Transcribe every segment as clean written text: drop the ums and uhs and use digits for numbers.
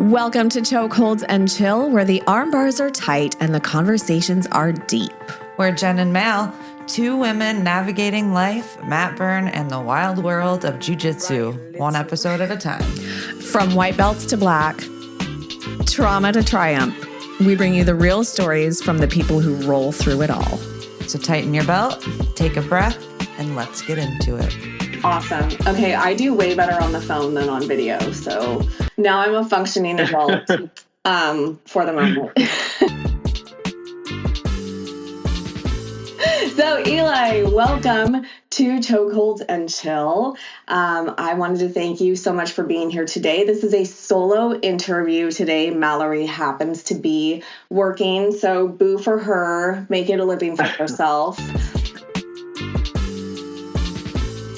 Welcome to Chokeholds and Chill, where the arm bars are tight and the conversations are deep. We're Jenn and Mal, two women navigating life, mat burn, and the wild world of Jiu Jitsu, one episode at a time. From white belts to black, trauma to triumph, we bring you the real stories from the people who roll through it all. So tighten your belt, take a breath, and let's get into it. Awesome. Okay, I do way better on the phone than on video, so now I'm a functioning adult for the moment. So Eli, welcome to Chokeholds and Chill. I wanted to thank you so much for being here today. This is a solo interview today. Mallory happens to be working, so boo for her, making a living for herself.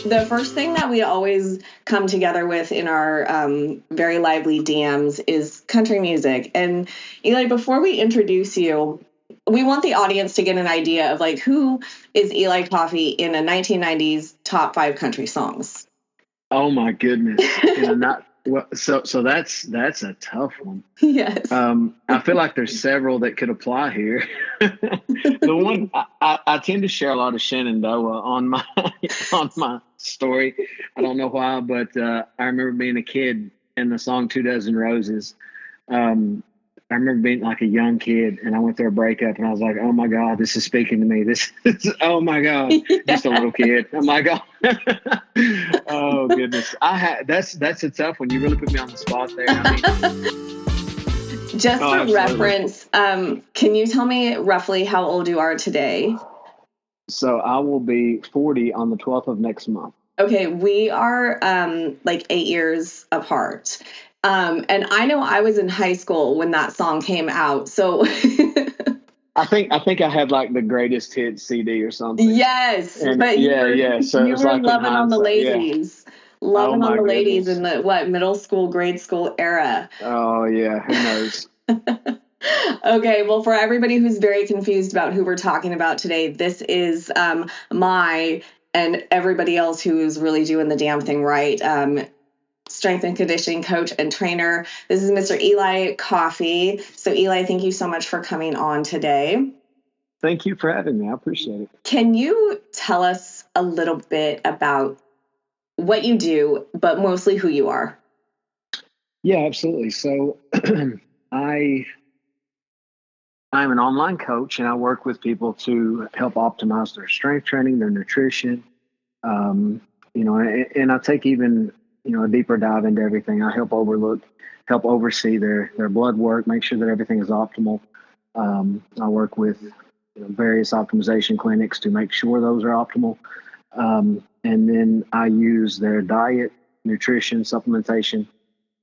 The first thing that we always come together with in our very lively DMs is country music. And Eli, before we introduce you, we want the audience to get an idea of like who is Eli Coffey in a 1990s top 5 country songs. Oh my goodness! So that's a tough one. Yes. I feel like there's several that could apply here. The one I tend to share a lot of Shenandoah on my story. I don't know why, but I remember being a kid and the song 2 Dozen Roses. I remember being like a young kid and I went through a breakup and I was like, oh my God, this is speaking to me. This is, oh my God, just a little kid. Oh my God. Oh goodness. That's a tough one. You really put me on the spot there. Just for reference, can you tell me roughly how old you are today? So I will be 40 on the 12th of next month. Okay, we are like 8 years apart. And I know I was in high school when that song came out. So I think I had like the greatest hits CD or something. Yes. And but yeah. So you it was were like loving on the ladies. Yeah. Loving on the ladies in the middle school, grade school era. Oh yeah, who knows? Okay, well, for everybody who's very confused about who we're talking about today, this is my and everybody else who is really doing the damn thing right. Strength and conditioning coach and trainer. This is Mr. Eli Coffey. So Eli, thank you so much for coming on today. Thank you for having me. I appreciate it. Can you tell us a little bit about what you do, but mostly who you are? Yeah, absolutely. So I'm an online coach and I work with people to help optimize their strength training, their nutrition, and I take even a deeper dive into everything. I help oversee their blood work, make sure that everything is optimal. I work with various optimization clinics to make sure those are optimal. And then I use their diet, nutrition, supplementation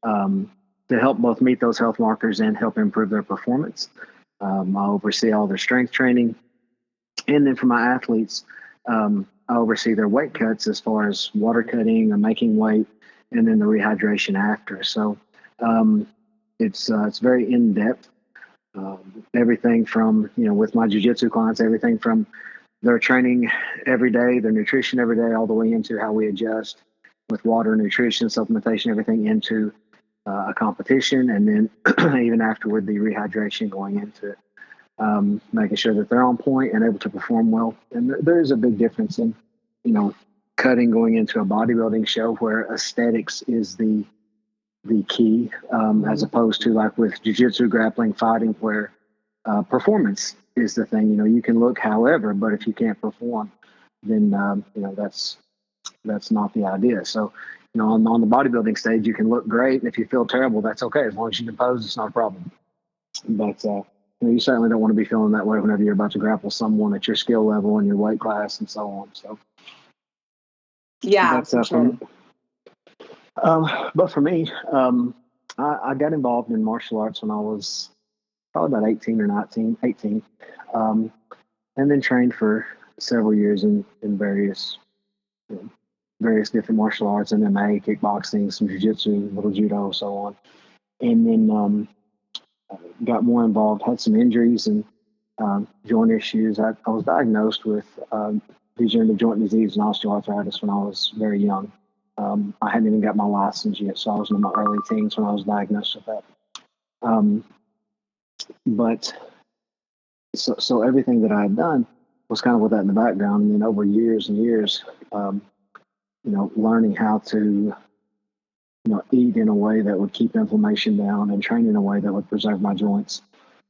to help both meet those health markers and help improve their performance. I oversee all their strength training. And then for my athletes, I oversee their weight cuts as far as water cutting or making weight, and then the rehydration after. So it's very in-depth. Everything from, with my jiu-jitsu clients, everything from their training every day, their nutrition every day, all the way into how we adjust with water, nutrition, supplementation, everything into a competition. And then even afterward, the rehydration going into it, making sure that they're on point and able to perform well. And there is a big difference in, cutting going into a bodybuilding show where aesthetics is the key, as opposed to like with jiu-jitsu, grappling, fighting, where performance is the thing. You can look however, but if you can't perform, then that's not the idea. So on the bodybuilding stage, you can look great, and if you feel terrible, that's okay. As long as you can pose, it's not a problem. But you certainly don't want to be feeling that way whenever you're about to grapple someone at your skill level and your weight class and so on. So yeah, that's sure. But for me, I got involved in martial arts when I was probably about 18 or 18, and then trained for several years in various different martial arts, MMA, kickboxing, some jiu-jitsu, little judo, so on. And then got more involved, had some injuries and joint issues. I was diagnosed with degenerative joint disease and osteoarthritis when I was very young. I hadn't even got my license yet, so I was in my early teens when I was diagnosed with that. Um, but so everything that I had done was kind of with that in the background. And then over years and years, learning how to, eat in a way that would keep inflammation down and train in a way that would preserve my joints,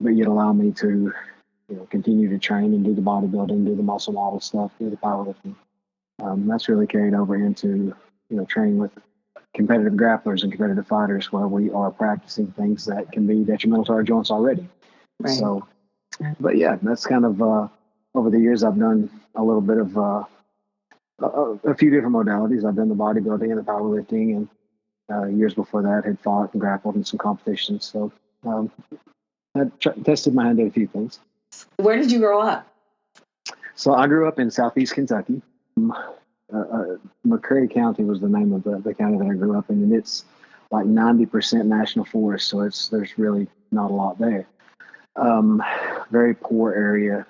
but yet allow me to, continue to train and do the bodybuilding, do the muscle model stuff, do the powerlifting. That's really carried over into, training with competitive grapplers and competitive fighters where we are practicing things that can be detrimental to our joints already. Right. So, but yeah, that's kind of, over the years, I've done a little bit of, a few different modalities. I've done the bodybuilding and the powerlifting, and years before that had fought and grappled in some competitions. So I tested my hand at a few things. Where did you grow up? So I grew up in southeast Kentucky. McCrae County was the name of the county that I grew up in, and it's like 90% national forest, so there's really not a lot there. Very poor area,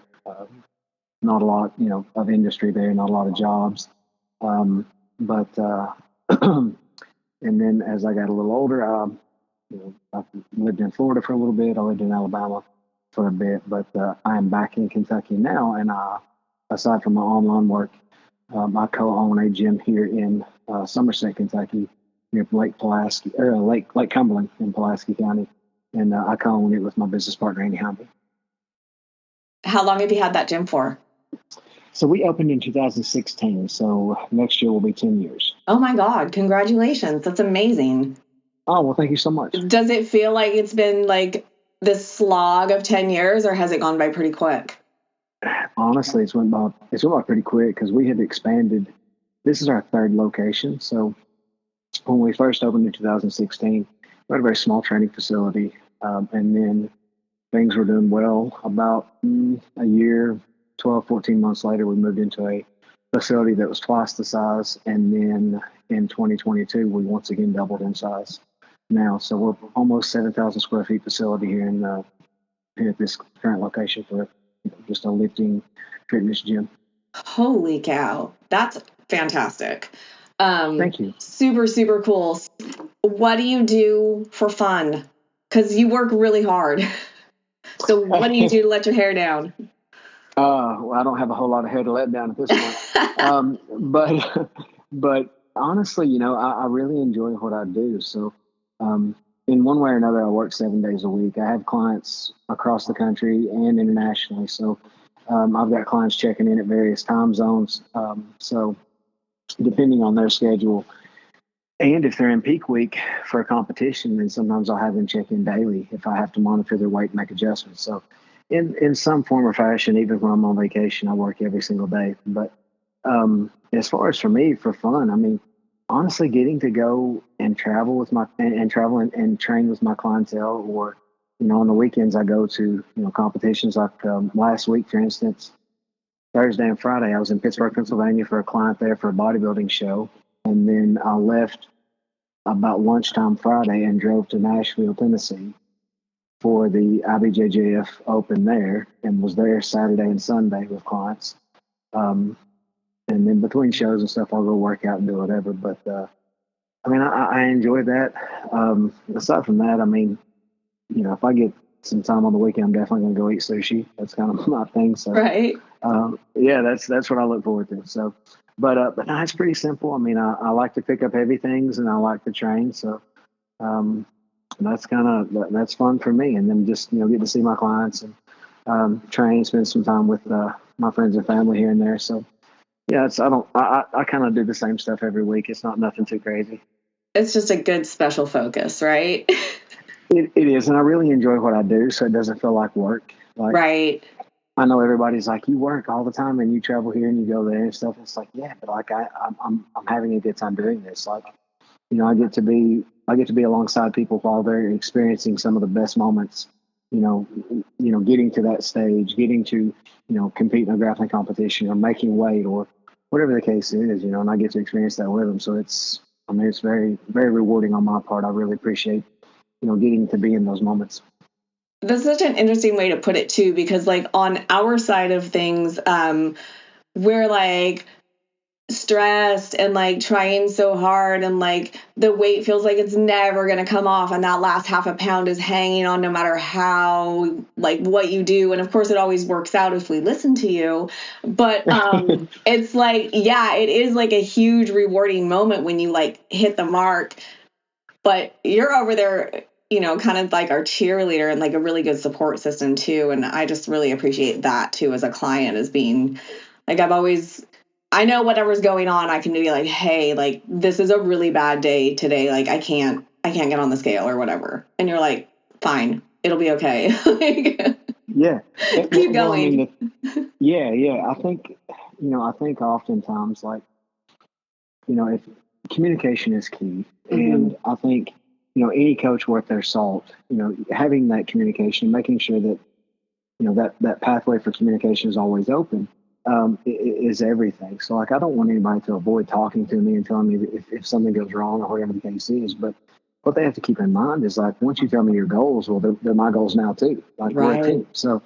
not a lot, of industry there, not a lot of jobs. But and then as I got a little older, I lived in Florida for a little bit. I lived in Alabama for a bit, but I am back in Kentucky now. And aside from my online work, I co-own a gym here in Somerset, Kentucky, near Lake Cumberland in Pulaski County, and I co-own it with my business partner Andy Hamby. How long have you had that gym for? So we opened in 2016. So next year will be 10 years. Oh my God! Congratulations! That's amazing. Oh, well, thank you so much. Does it feel like it's been like this slog of 10 years, or has it gone by pretty quick? Honestly, it's went by pretty quick because we had expanded. This is our third location. So when we first opened in 2016, we had a very small training facility. And then things were doing well. About a year, 12, 14 months later, we moved into a facility that was twice the size. And then in 2022, we once again doubled in size now. So we're almost 7,000 square feet facility here at this current location for just a lifting fitness gym. Holy cow. That's fantastic. Thank you. Super, super cool. What do you do for fun? Because you work really hard. So what do you do to let your hair down? Well, I don't have a whole lot of hair to let down at this point. But honestly, I really enjoy what I do. So in one way or another, I work 7 days a week. I have clients across the country and internationally. So I've got clients checking in at various time zones. So depending on their schedule, and if they're in peak week for a competition, then sometimes I'll have them check in daily if I have to monitor their weight and make adjustments. So in some form or fashion, even when I'm on vacation, I work every single day. But as far as for me, for fun, I mean, honestly, getting to go and travel with travel and train with my clientele, or on the weekends I go to competitions. Like last week, for instance, Thursday and Friday, I was in Pittsburgh, Pennsylvania for a client there for a bodybuilding show, and then I left about lunchtime Friday and drove to Nashville, Tennessee for the IBJJF Open there, and was there Saturday and Sunday with clients. And then between shows and stuff, I'll go work out and do whatever. But I mean, I enjoy that. Aside from that, I mean, if I get some time on the weekend, I'm definitely going to go eat sushi. That's kind of my thing. So, right. Yeah, that's what I look forward to. So, but no, it's pretty simple. I mean, I like to pick up heavy things and I like to train. So, that's fun for me. And then just, get to see my clients and train, spend some time with my friends and family here and there. So, yeah, I kind of do the same stuff every week. It's not nothing too crazy. It's just a good special focus, right? It is, and I really enjoy what I do, so it doesn't feel like work. Like, right. I know everybody's like, you work all the time and you travel here and you go there and stuff. It's like, yeah, but like I'm having a good time doing this. Like, I get to be alongside people while they're experiencing some of the best moments. Getting to that stage, getting to compete in a grappling competition or making weight or whatever the case is. And I get to experience that with them. So it's very, very rewarding on my part. I really appreciate getting to be in those moments. That's such an interesting way to put it too, because like on our side of things, we're like, stressed and like trying so hard, and like the weight feels like it's never going to come off, and that last half a pound is hanging on no matter how, like, what you do. And of course it always works out if we listen to you, but it's like, yeah, it is like a huge rewarding moment when you like hit the mark, but you're over there, you know, kind of like our cheerleader and like a really good support system too. And I just really appreciate that too as a client, as being like, I know whatever's going on, I can be like, hey, like, this is a really bad day today. Like, I can't get on the scale or whatever. And you're like, fine, it'll be okay. Like, Yeah. keep Well, I going. mean, yeah. I think oftentimes, like, if communication is key, and I think, any coach worth their salt, having that communication, making sure that, that pathway for communication is always open, is everything. So, like, I don't want anybody to avoid talking to me and telling me if something goes wrong or whatever the case is. But what they have to keep in mind is, like, once you tell me your goals, well, they're my goals now too. Like, we're a team. So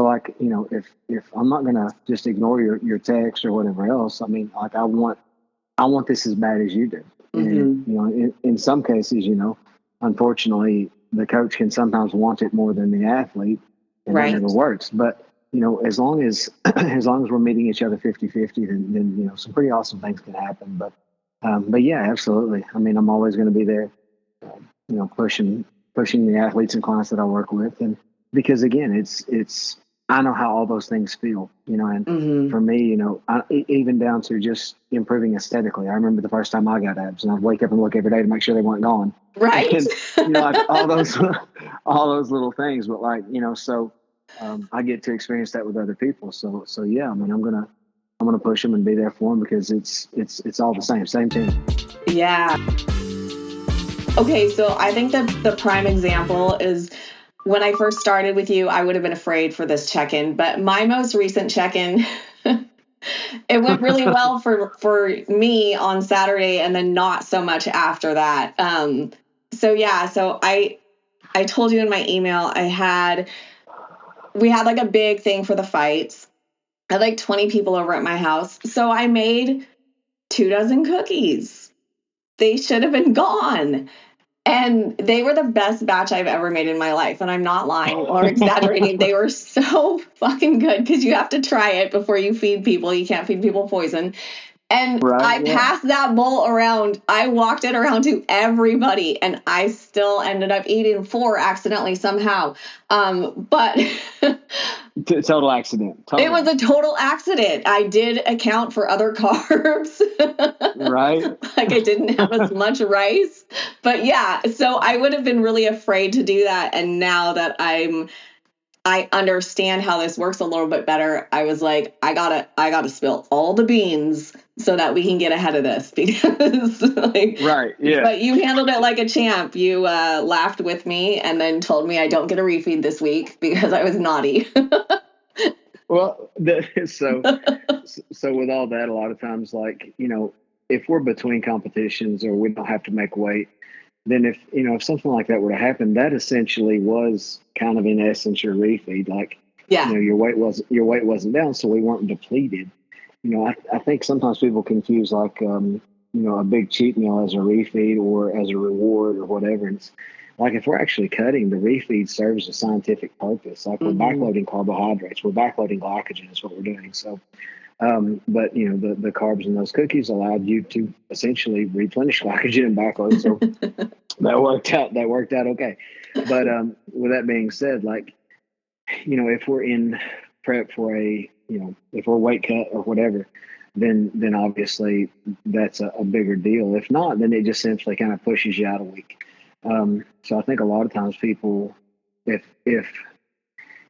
like, if I'm not gonna just ignore your text or whatever else, I mean, like, I want this as bad as you do. And in some cases, unfortunately, the coach can sometimes want it more than the athlete, and that never works. But as long as as long as we're meeting each other 50-50, then some pretty awesome things can happen. But yeah, absolutely. I mean, I'm always going to be there, pushing the athletes and clients that I work with, and because again, it's I know how all those things feel, and for me, even down to just improving aesthetically. I remember the first time I got abs, and I'd wake up and look every day to make sure they weren't gone. Right. And, like all those little things, but like, so I get to experience that with other people. So yeah, I mean, I'm gonna push them and be there for them, because it's all the same team. Yeah. Okay, so I think that the prime example is when I first started with you, I would have been afraid for this check-in, but my most recent check-in, it went really well for me on Saturday, and then not so much after that. So I told you in my email, we had like a big thing for the fights. I had like 20 people over at my house. So I made 24 cookies. They should have been gone. And they were the best batch I've ever made in my life. And I'm not lying or exaggerating. They were so fucking good, because you have to try it before you feed people. You can't feed people poison. And I passed that bowl around. I walked it around to everybody, and I still ended up eating 4 accidentally somehow. But total accident. It was a total accident. I did account for other carbs. Right. Like, I didn't have as much rice. But yeah, so I would have been really afraid to do that. And now that I understand how this works a little bit better, I was like, I gotta spill all the beans so that we can get ahead of this, because like, right, yeah. But you handled it like a champ. You laughed with me and then told me I don't get a refeed this week because I was naughty. Well, so with all that, a lot of times, like, if we're between competitions or we don't have to make weight, then if something like that were to happen, that essentially was kind of, in essence, your refeed. Like, your weight wasn't down, so we weren't depleted. I think sometimes people confuse, like, a big cheat meal as a refeed or as a reward or whatever. And it's like, if we're actually cutting, the refeed serves a scientific purpose. Like, we're backloading carbohydrates, we're backloading glycogen is what we're doing. So, but the carbs in those cookies allowed you to essentially replenish glycogen and backload. So that worked out okay. But with that being said, like, if we're in prep for if we're weight cut or whatever, then obviously that's a bigger deal. If not, then it just simply kind of pushes you out a week. So I think a lot of times people, if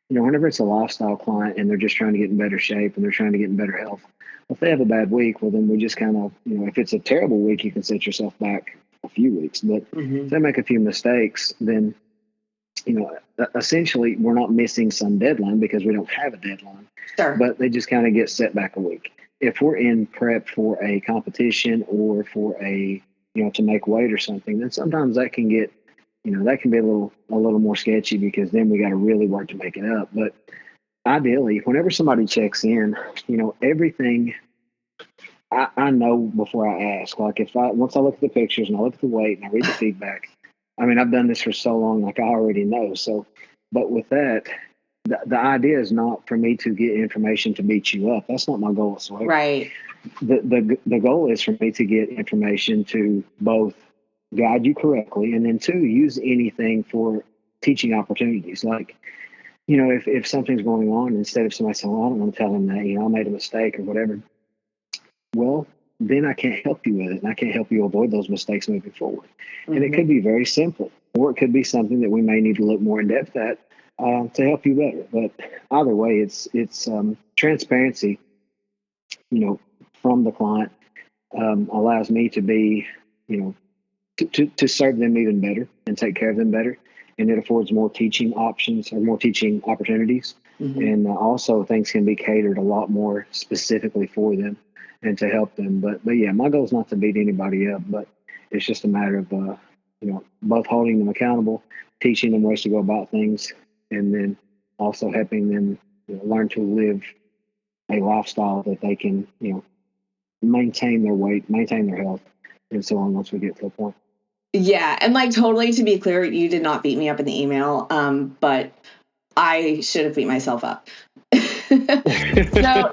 whenever it's a lifestyle client and they're just trying to get in better shape and they're trying to get in better health, if they have a bad week, well, then we just kind of, if it's a terrible week, you can set yourself back a few weeks. But if they make a few mistakes, then, essentially we're not missing some deadline because we don't have a deadline. Sure. But they just kind of get set back a week. If we're in prep for a competition or for to make weight or something, then sometimes that can get, that can be a little more sketchy, because then we got to really work to make it up. But ideally, whenever somebody checks in, everything I know before I ask. Like once I look at the pictures and I look at the weight and I read the feedback, I mean, I've done this for so long, like I already know. So, but with that, the idea is not for me to get information to beat you up. That's not my goal whatsoever. Right. The goal is for me to get information to both guide you correctly, and then two, use anything for teaching opportunities. Like, if something's going on, instead of somebody saying, well, I don't want to tell them that, I made a mistake or whatever. Well, then I can't help you with it, and I can't help you avoid those mistakes moving forward. Mm-hmm. And it could be very simple, or it could be something that we may need to look more in depth at to help you better. But either way, it's transparency, from the client allows me to be, to serve them even better and take care of them better. And it affords more teaching options or more teaching opportunities. Mm-hmm. And also things can be catered a lot more specifically for them and to help them. But yeah, my goal is not to beat anybody up, but it's just a matter of, both holding them accountable, teaching them ways to go about things, and then also helping them learn to live a lifestyle that they can, maintain their weight, maintain their health, and so on once we get to a point. Yeah. And like, totally to be clear, you did not beat me up in the email, but I should have beat myself up. So,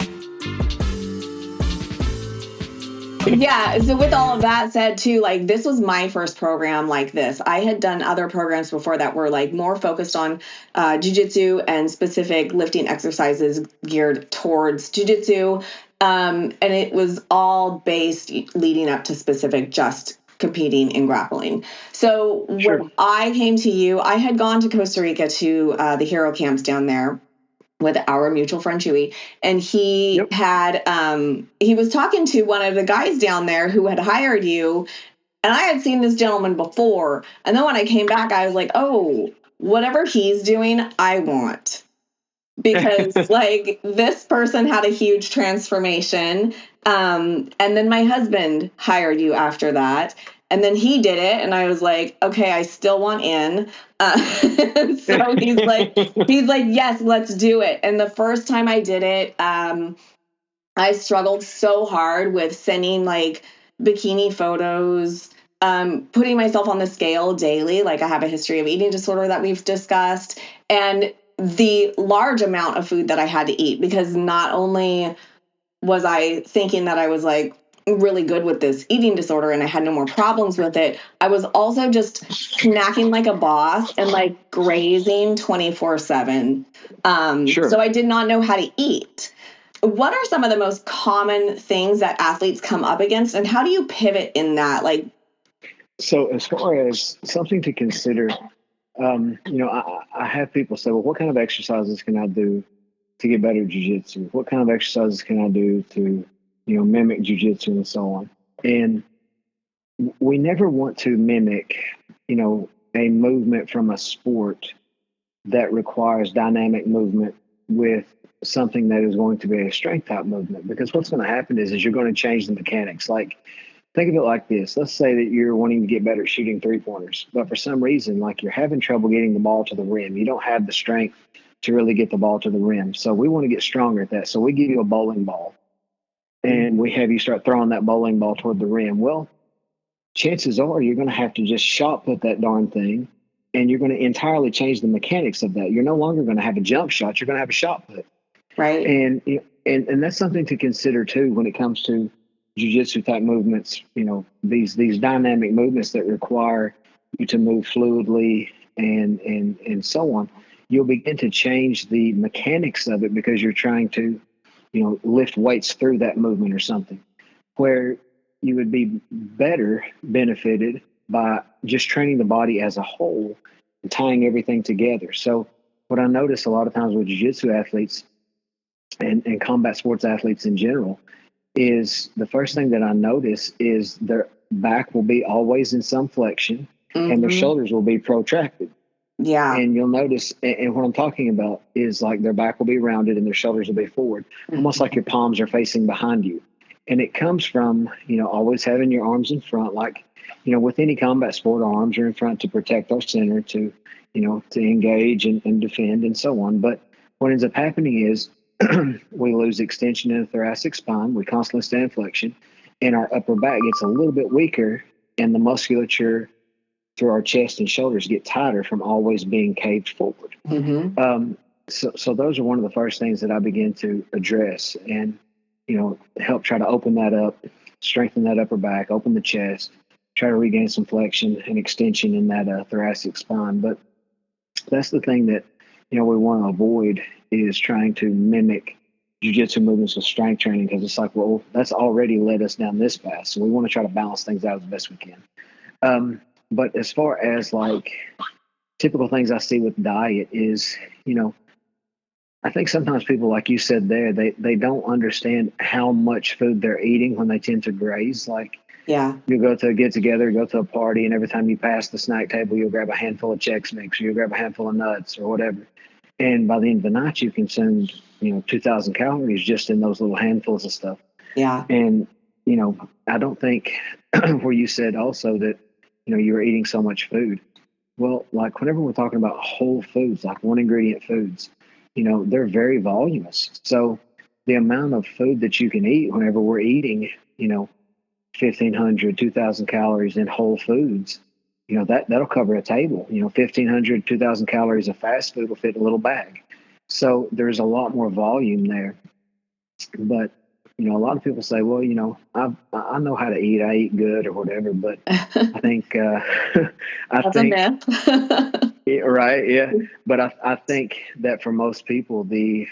yeah. So with all of that said too, like this was my first program like this. I had done other programs before that were like more focused on jiu-jitsu and specific lifting exercises geared towards jiu-jitsu. And it was all based leading up to specific just competing and grappling. So Sure. When I came to you, I had gone to Costa Rica to the hero camps down there with our mutual friend Chewy, and he Yep. had he was talking to one of the guys down there who had hired you, and I had seen this gentleman before, and then when I came back I was like, oh, whatever he's doing I want, because like this person had a huge transformation, and then my husband hired you after that. And then he did it, and I was like, okay, I still want in. So he's like, yes, let's do it. And the first time I did it, I struggled so hard with sending like bikini photos, putting myself on the scale daily. Like I have a history of eating disorder that we've discussed, and the large amount of food that I had to eat, because not only was I thinking that I was like really good with this eating disorder and I had no more problems with it, I was also just snacking like a boss and like grazing 24/7. Sure. So I did not know how to eat. What are some of the most common things that athletes come up against, and how do you pivot in that? Like, so as far as something to consider, I have people say, well, what kind of exercises can I do to get better at jiu-jitsu? What kind of exercises can I do to, mimic jiu-jitsu and so on? And we never want to mimic, a movement from a sport that requires dynamic movement with something that is going to be a strength type movement, because what's going to happen is you're going to change the mechanics. Like, think of it like this. Let's say that you're wanting to get better at shooting 3-pointers, but for some reason, like you're having trouble getting the ball to the rim. You don't have the strength to really get the ball to the rim. So we want to get stronger at that. So we give you a bowling ball and we have you start throwing that bowling ball toward the rim. Well, chances are you're going to have to just shot put that darn thing, and you're going to entirely change the mechanics of that. You're no longer going to have a jump shot. You're going to have a shot put. right. And that's something to consider too when it comes to jiu-jitsu type movements, these dynamic movements that require you to move fluidly and so on. You'll begin to change the mechanics of it because you're trying to, lift weights through that movement or something, where you would be better benefited by just training the body as a whole and tying everything together. So what I notice a lot of times with jiu-jitsu athletes and combat sports athletes in general is the first thing that I notice is their back will be always in some flexion, and their shoulders will be protracted. Yeah. And you'll notice, and what I'm talking about is like their back will be rounded and their shoulders will be forward, almost like your palms are facing behind you. And it comes from, always having your arms in front, like, with any combat sport, our arms are in front to protect our center, to engage and defend and so on. But what ends up happening is we lose extension in the thoracic spine. We constantly stay in flexion, and our upper back gets a little bit weaker, and the musculature through our chest and shoulders get tighter from always being caved forward. So those are one of the first things that I begin to address, and help try to open that up, strengthen that upper back, open the chest, try to regain some flexion and extension in that thoracic spine. But that's the thing that we want to avoid, is trying to mimic jiu-jitsu movements with strength training, because it's like, well, that's already led us down this path. So we want to try to balance things out as best we can. But as far as like typical things I see with diet is, I think sometimes people, like you said there, they don't understand how much food they're eating when they tend to graze. Like, yeah, you go to a get together, go to a party, and every time you pass the snack table, you'll grab a handful of Chex Mix, or you'll grab a handful of nuts or whatever. And by the end of the night, you consumed, 2,000 calories just in those little handfuls of stuff. Yeah. And, I don't think where you said also that, you were eating so much food. Well, like whenever we're talking about whole foods, like one ingredient foods, they're very voluminous. So the amount of food that you can eat whenever we're eating, 1,500, 2,000 calories in whole foods, that'll cover a table. 1,500, 2,000 calories of fast food will fit in a little bag. So there's a lot more volume there. But, a lot of people say, well, I know how to eat. I eat good or whatever. But I think, That's a myth. yeah, right. Yeah. But I think that for most people, the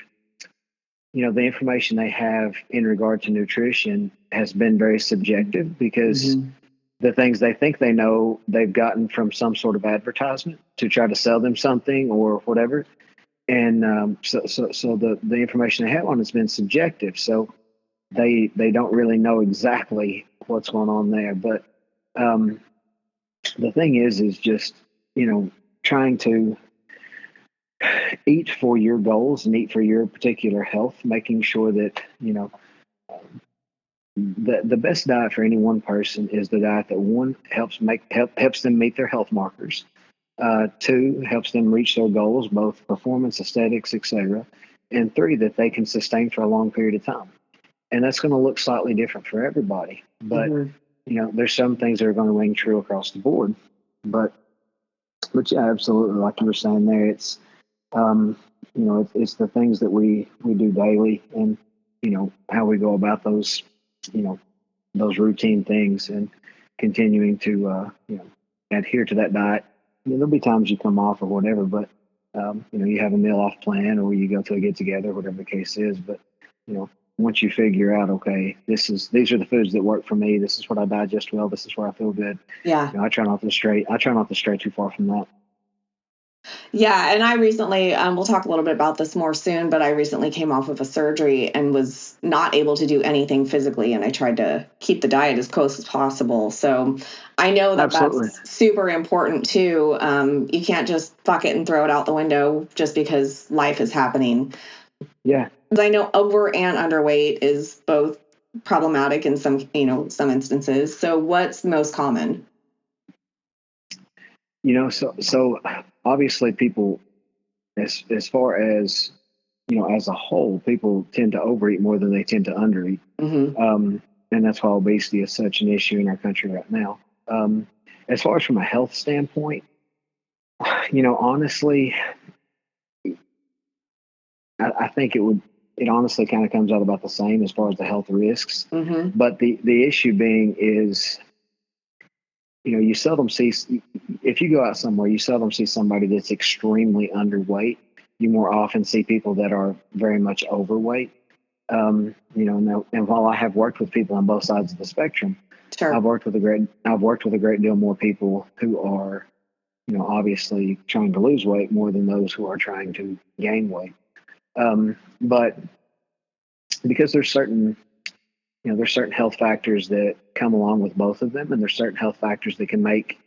information they have in regard to nutrition has been very subjective, because the things they think they know, they've gotten from some sort of advertisement to try to sell them something or whatever. And so the information they have on it's been subjective. So they don't really know exactly what's going on there. But the thing is just, trying to eat for your goals and eat for your particular health, making sure that, the best diet for any one person is the diet that, one, helps them meet their health markers. Two, helps them reach their goals, both performance, aesthetics, etc. And three, that they can sustain for a long period of time. And that's going to look slightly different for everybody. But, there's some things that are going to ring true across the board. But yeah, absolutely. Like you were saying there, it's, it's the things that we do daily, and, how we go about those, those routine things, and continuing to, adhere to that diet. There'll be times you come off or whatever, but, you have a meal off plan, or you go to a get together, whatever the case is. But, once you figure out, okay, these are the foods that work for me. This is what I digest well. This is where I feel good. Yeah. I try not to stray too far from that. Yeah. And I recently, we'll talk a little bit about this more soon, but I recently came off of a surgery and was not able to do anything physically. And I tried to keep the diet as close as possible. So I know that Absolutely. That's super important too. You can't just fuck it and throw it out the window just because life is happening. Yeah. I know over and underweight is both problematic in some instances. So what's most common? So obviously people, as far as, as a whole, people tend to overeat more than they tend to undereat. And that's why obesity is such an issue in our country right now. As far as from a health standpoint, honestly, I think it honestly kind of comes out about the same as far as the health risks. But the issue being is, you seldom see, if you go out somewhere, you seldom see somebody that's extremely underweight. You more often see people that are very much overweight. And while I have worked with people on both sides of the spectrum, sure, I've worked with a great deal more people who are, obviously trying to lose weight more than those who are trying to gain weight. But because there's certain health factors that come along with both of them, and there's certain health factors that can make,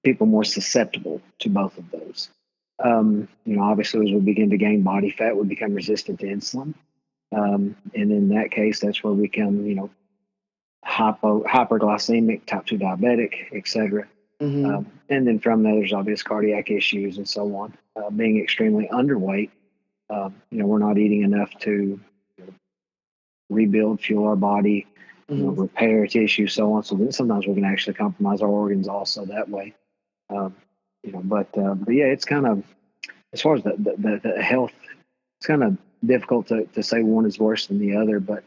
people more susceptible to both of those. Obviously, as we begin to gain body fat, we become resistant to insulin. And in that case, that's where we become, hyperglycemic, type 2 diabetic, etc. And then from there, there's obvious cardiac issues and so on. Being extremely underweight we're not eating enough to rebuild, fuel our body, repair tissue, so on. So then sometimes we can actually compromise our organs also that way. But yeah, it's kind of, as far as the health, it's kind of difficult to say one is worse than the other, but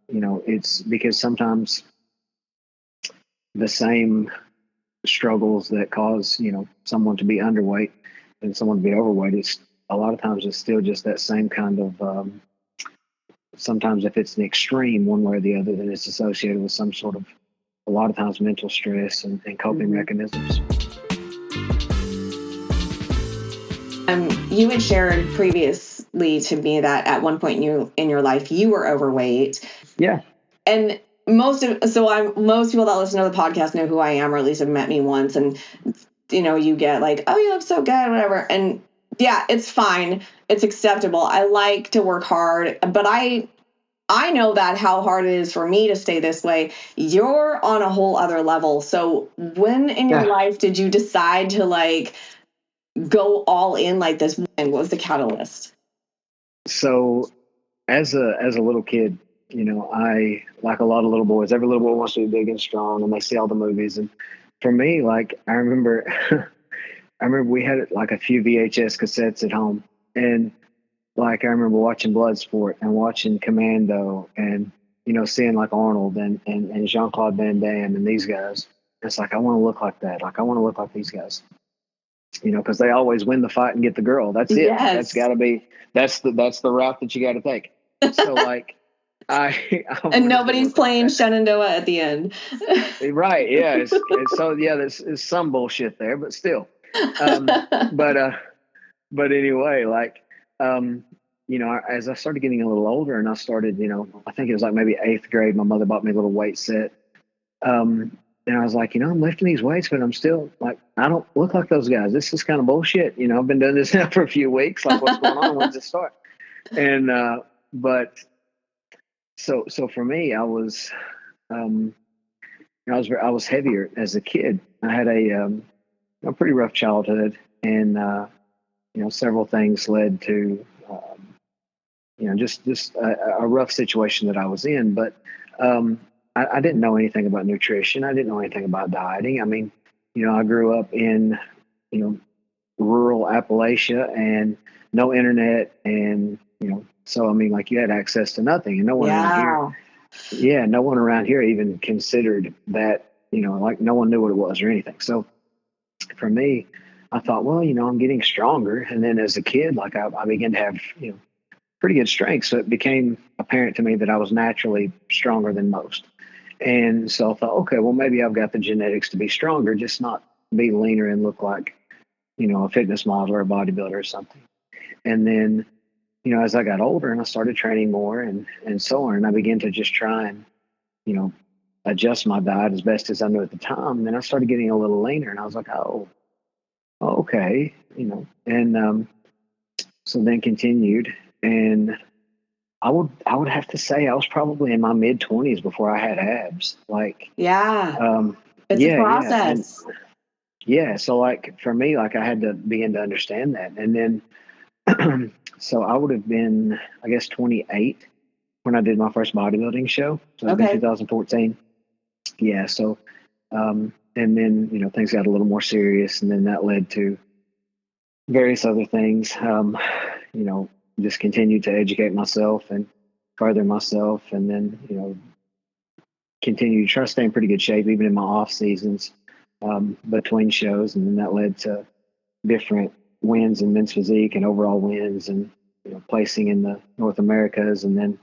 it's because sometimes the same struggles that cause someone to be underweight and someone to be overweight, it's a lot of times it's still just that same kind of sometimes if it's an extreme one way or the other, then it's associated with some sort of, a lot of times, mental stress and coping mechanisms. You had shared previously to me that at one point in your life you were overweight. Yeah. And most people that listen to the podcast know who I am, or at least have met me once. And you get like, oh, you look so good, whatever. And yeah, it's fine. It's acceptable. I like to work hard, but I know that how hard it is for me to stay this way. You're on a whole other level. So when in your life did you decide to like go all in like this? And what was the catalyst? So as a little kid, I, like a lot of little boys, every little boy wants to be big and strong, and they see all the movies. And for me, like, I remember we had like a few VHS cassettes at home, and like I remember watching Bloodsport and watching Commando, and seeing like Arnold and Jean-Claude Van Damme and these guys. It's like, I want to look like that. Like, I want to look like these guys. Because they always win the fight and get the girl. That's it. Yes. That's got to be. That's the route that you got to take. So like, I and nobody's playing Shenandoah at the end. Right. Yeah. So yeah, there's some bullshit there, but still. But anyway, like, as I started getting a little older and I started, I think it was like maybe 8th grade, my mother bought me a little weight set. And I was like, I'm lifting these weights, but I'm still like, I don't look like those guys. This is kind of bullshit. I've been doing this now for a few weeks. Like, what's going on? When's it start? And, but so for me, I was heavier as a kid. I had a pretty rough childhood, and, several things led to, just a rough situation that I was in. But, I didn't know anything about nutrition. I didn't know anything about dieting. I mean, I grew up in, rural Appalachia and no internet. And, so, I mean, like, you had access to nothing, and no one around here. Yeah. No one around here even considered that, like, no one knew what it was or anything. So for me, I thought, well, I'm getting stronger. And then as a kid, like, I began to have, pretty good strength. So it became apparent to me that I was naturally stronger than most. And so I thought, okay, well, maybe I've got the genetics to be stronger, just not be leaner and look like, a fitness model or a bodybuilder or something. And then, as I got older and I started training more and so on, and I began to just try and, adjust my diet as best as I knew at the time. And then I started getting a little leaner, and I was like, oh, okay, and so then continued. And I would have to say I was probably in my mid-20s before I had abs. Like, it's a process. Yeah. So like for me, like I had to begin to understand that. And then, so I would have been, I guess, 28 when I did my first bodybuilding show. So it was 2014. Yeah. So, and then, things got a little more serious, and then that led to various other things, just continued to educate myself and further myself, and then, continue to try to stay in pretty good shape, even in my off seasons, between shows. And then that led to different wins in men's physique and overall wins, and, placing in the North Americas, and then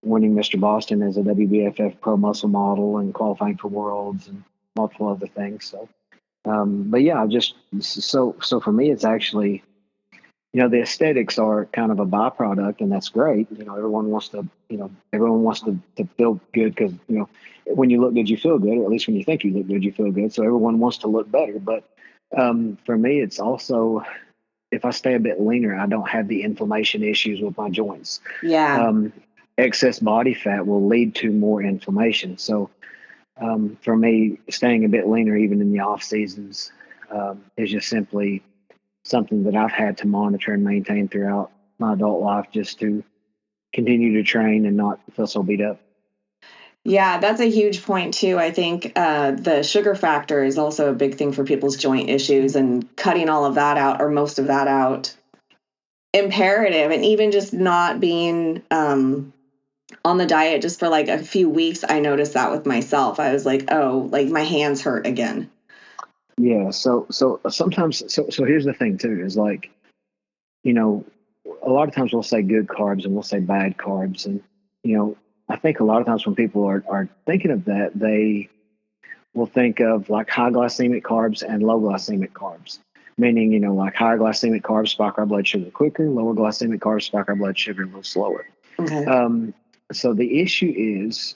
winning Mr. Boston as a WBFF pro muscle model and qualifying for worlds and multiple other things. So, but yeah, so for me, it's actually, the aesthetics are kind of a byproduct, and that's great. Everyone wants to feel good, because, when you look good, you feel good, or at least when you think you look good, you feel good. So everyone wants to look better. But for me, it's also, if I stay a bit leaner, I don't have the inflammation issues with my joints. Yeah. Excess body fat will lead to more inflammation. So for me, staying a bit leaner, even in the off seasons, is just simply something that I've had to monitor and maintain throughout my adult life just to continue to train and not feel so beat up. Yeah, that's a huge point too. I think the sugar factor is also a big thing for people's joint issues, and cutting all of that out or most of that out imperative. And even just not being on the diet just for like a few weeks, I noticed that with myself. I was like, oh, like my hands hurt again. Yeah. So sometimes, so here's the thing too, is like, you know, a lot of times we'll say good carbs and we'll say bad carbs. And, you know, I think a lot of times when people are thinking of that, they will think of like high glycemic carbs and low glycemic carbs, meaning, you know, like higher glycemic carbs spike our blood sugar quicker, lower glycemic carbs spike our blood sugar a little slower. Okay. So the issue is,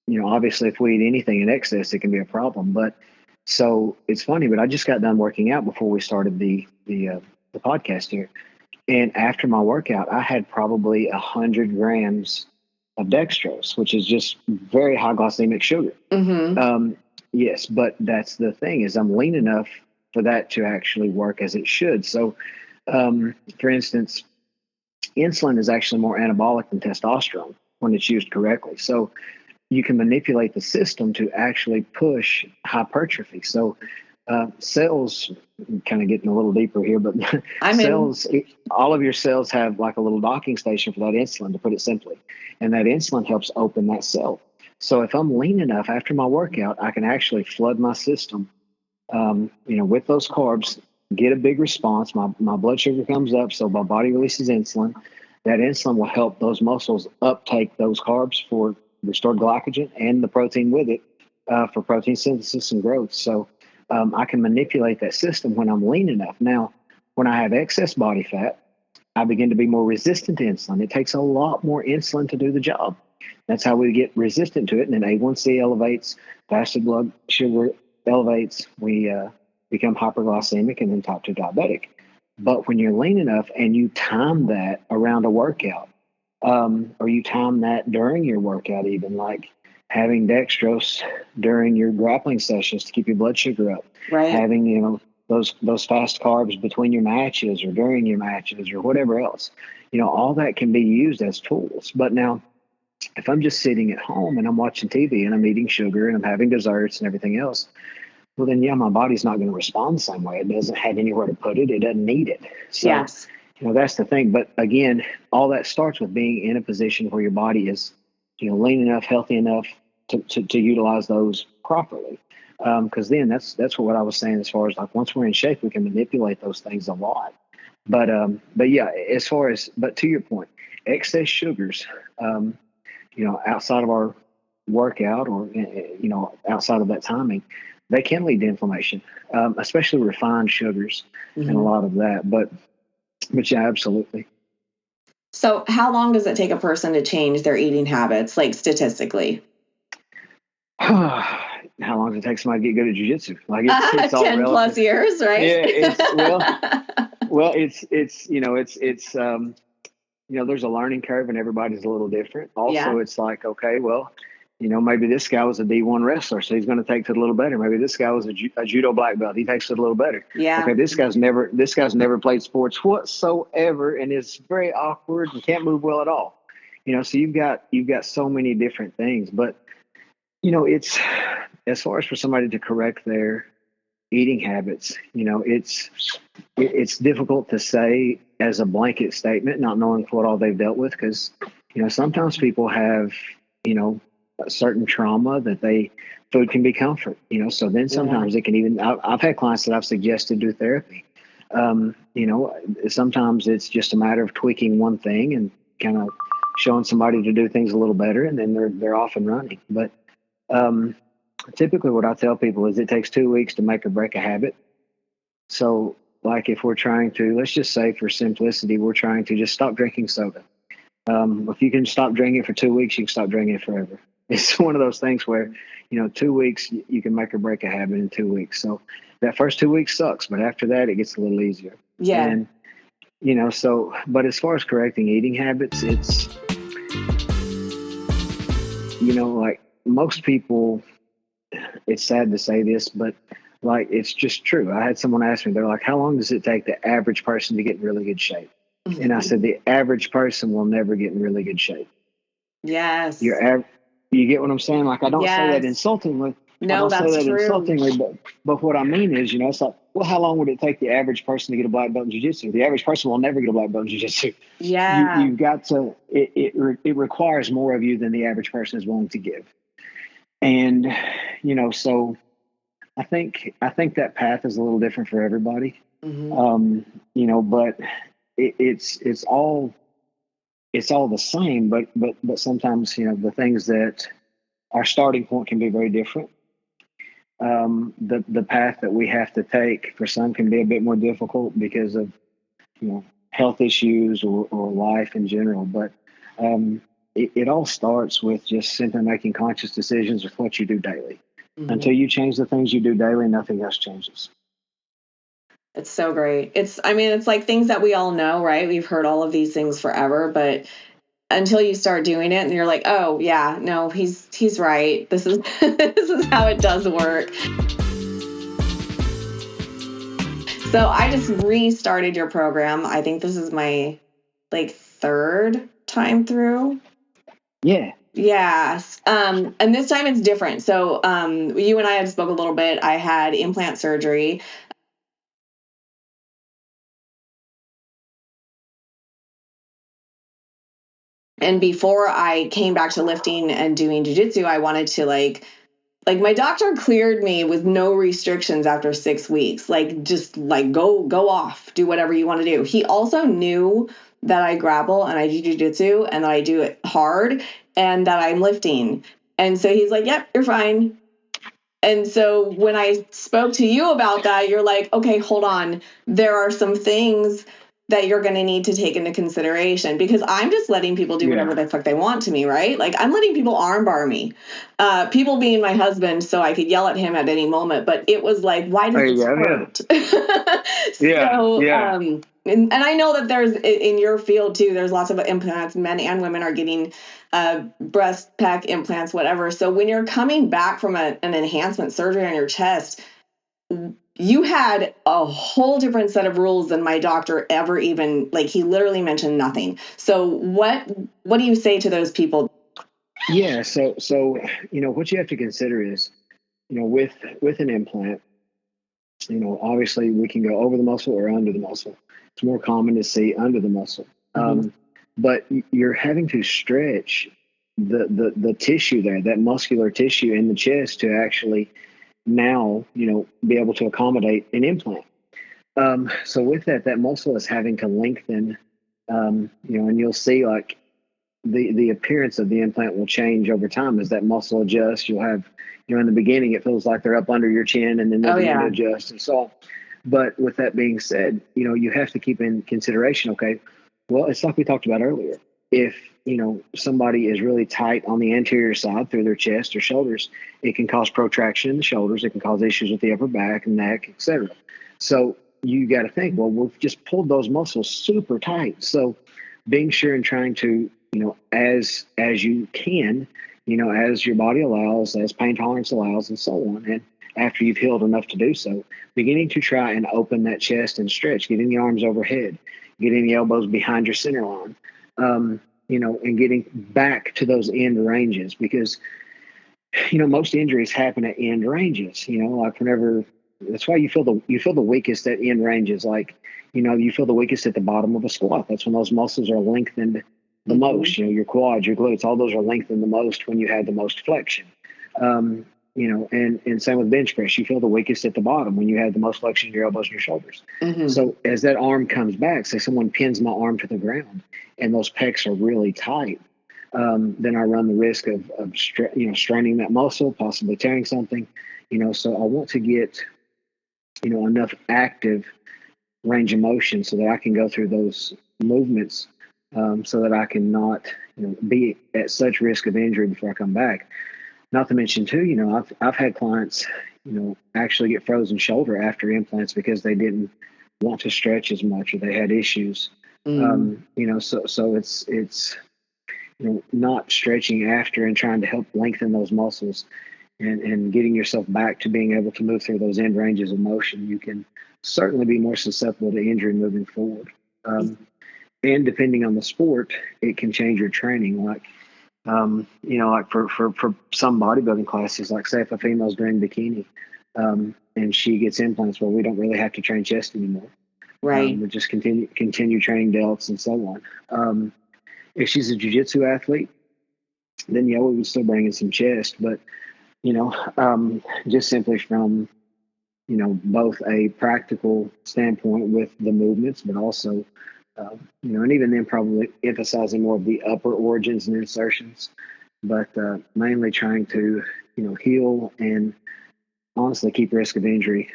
you know, obviously if we eat anything in excess, it can be a problem. But so it's funny, but I just got done working out before we started the podcast here. And after my workout, I had probably 100 grams of dextrose, which is just very high glycemic sugar. Yes, but that's the thing, is I'm lean enough for that to actually work as it should. So, for instance, insulin is actually more anabolic than testosterone when it's used correctly. So you can manipulate the system to actually push hypertrophy. So cells, kind of getting a little deeper here, but all of your cells have like a little docking station for that insulin, to put it simply. And that insulin helps open that cell. So if I'm lean enough after my workout, I can actually flood my system, you know, with those carbs, get a big response. My blood sugar comes up, so my body releases insulin. That insulin will help those muscles uptake those carbs for restored glycogen and the protein with it for protein synthesis and growth. So I can manipulate that system when I'm lean enough. Now, when I have excess body fat, I begin to be more resistant to insulin. It takes a lot more insulin to do the job. That's how we get resistant to it. And then A1C elevates, fasted blood sugar elevates. We become hyperglycemic and then type 2 diabetic. But when you're lean enough and you time that around a workout, or you time that during your workout, even like having dextrose during your grappling sessions to keep your blood sugar up, Right. Having, you know, those fast carbs between your matches or during your matches or whatever else, you know, all that can be used as tools. But now, if I'm just sitting at home and I'm watching TV and I'm eating sugar and I'm having desserts and everything else, well, then, yeah, my body's not going to respond the same way. It doesn't have anywhere to put it. It doesn't need it. So, Yes. you know, that's the thing. But again, all that starts with being in a position where your body is, you know, lean enough, healthy enough to utilize those properly. Because then that's what I was saying, as far as like once we're in shape, we can manipulate those things a lot. But yeah, but to your point, excess sugars, you know, outside of our workout or, you know, outside of that timing, they can lead to inflammation, especially refined sugars and a lot of that. But yeah, absolutely. So how long does it take a person to change their eating habits, like statistically? How long does it take somebody to get good at Jiu Jitsu? Like it's all 10 relative. plus years, right? Yeah, it's you know, you know, there's a learning curve and everybody's a little different. Also, It's like, okay, well, you know, maybe this guy was a D1 wrestler, so he's going to take it a little better. Maybe this guy was a judo black belt. He takes it a little better. Yeah. Okay, this guy's never played sports whatsoever and is very awkward and can't move well at all. You know, so you've got so many different things. But, you know, it's, as far as for somebody to correct their eating habits, you know, it's difficult to say as a blanket statement, not knowing what all they've dealt with, because, you know, sometimes people have, you know, a certain trauma that food can be comfort, you know, so then sometimes it can even, I've had clients that I've suggested do therapy. You know, sometimes it's just a matter of tweaking one thing and kind of showing somebody to do things a little better, and then they're off and running. But typically what I tell people is it takes 2 weeks to make or break a habit. So like if we're trying to, let's just say for simplicity, we're trying to just stop drinking soda. If you can stop drinking it for 2 weeks, you can stop drinking it forever. It's one of those things where, you know, 2 weeks, you can make or break a habit in 2 weeks. So that first 2 weeks sucks, but after that, it gets a little easier. Yeah. And, you know, so, but as far as correcting eating habits, it's, you know, like most people, it's sad to say this, but like, it's just true. I had someone ask me, they're like, how long does it take the average person to get in really good shape? And I said, the average person will never get in really good shape. Yes. You get what I'm saying? Like, I don't say that Yes. insultingly. No, that's true. But what I mean is, it's like, well, how long would it take the average person to get a black belt in jiu-jitsu? The average person will never get a black belt in jiu-jitsu. Yeah. You've got to, it requires more of you than the average person is willing to give. And, so I think that path is a little different for everybody. But it's all the same, but sometimes, the things that our starting point can be very different. The path that we have to take for some can be a bit more difficult because of, health issues or life in general. But it all starts with just simply making conscious decisions with what you do daily. Until you change the things you do daily, nothing else changes. It's so great. It's like things that we all know, right? We've heard all of these things forever, but until you start doing it and you're like, oh yeah, no, he's right. This is this is how it does work. So I just restarted your program. I think this is my third time through. Yeah. Yes. And this time it's different. So you and I had spoke a little bit. I had implant surgery. And before I came back to lifting and doing jiu-jitsu, I wanted to like my doctor cleared me with no restrictions after 6 weeks. Just go off, do whatever you want to do. He also knew that I grapple and I do jiu-jitsu and that I do it hard and that I'm lifting. And so he's like, yep, you're fine. And so when I spoke to you about that, you're like, okay, hold on. There are some things that you're going to need to take into consideration, because I'm just letting people do whatever the fuck they want to me, right? I'm letting people armbar me, people being my husband, so I could yell at him at any moment. But it was like, why does this hurt? And I know that there's, in your field too, there's lots of implants. Men and women are getting breast pack implants, whatever. So when you're coming back from an enhancement surgery on your chest, you had a whole different set of rules than my doctor ever even, he literally mentioned nothing. So what do you say to those people? Yeah. So, what you have to consider is, with an implant, obviously we can go over the muscle or under the muscle. It's more common to see under the muscle. But you're having to stretch the tissue there, that muscular tissue in the chest, to actually now, be able to accommodate an implant. So with that muscle is having to lengthen, and you'll see the appearance of the implant will change over time as that muscle adjusts. You'll have, in the beginning, it feels like they're up under your chin, and then they begin to adjust and so on. But with that being said, you have to keep in consideration, okay, well, it's like we talked about earlier. If, somebody is really tight on the anterior side through their chest or shoulders, it can cause protraction in the shoulders. It can cause issues with the upper back and neck, etc. So you got to think, well, we've just pulled those muscles super tight. So being sure and trying to, as you can, as your body allows, as pain tolerance allows, and so on. And after you've healed enough to do so, beginning to try and open that chest and stretch, getting the arms overhead, getting the elbows behind your center line, and getting back to those end ranges, because, most injuries happen at end ranges, whenever, that's why you feel the weakest at end ranges. You feel the weakest at the bottom of a squat. That's when those muscles are lengthened the most, your quads, your glutes, all those are lengthened the most when you have the most flexion. And same with bench press. You feel the weakest at the bottom when you have the most flexion in your elbows and your shoulders. So as that arm comes back, say someone pins my arm to the ground and those pecs are really tight, then I run the risk of straining that muscle, possibly tearing something. So I want to get, enough active range of motion so that I can go through those movements, so that I can not, be at such risk of injury before I come back. Not to mention too, I've had clients, actually get frozen shoulder after implants because they didn't want to stretch as much or they had issues. So it's not stretching after and trying to help lengthen those muscles and getting yourself back to being able to move through those end ranges of motion. You can certainly be more susceptible to injury moving forward. and depending on the sport, it can change your training. Like, like for some bodybuilding classes, like say if a female's doing bikini, and she gets implants, well, we don't really have to train chest anymore. Right. We just continue training delts and so on. If she's a jiu-jitsu athlete, then we would still bring in some chest, but just simply from both a practical standpoint with the movements, but also and even then probably emphasizing more of the upper origins and insertions, but mainly trying to heal and honestly keep risk of injury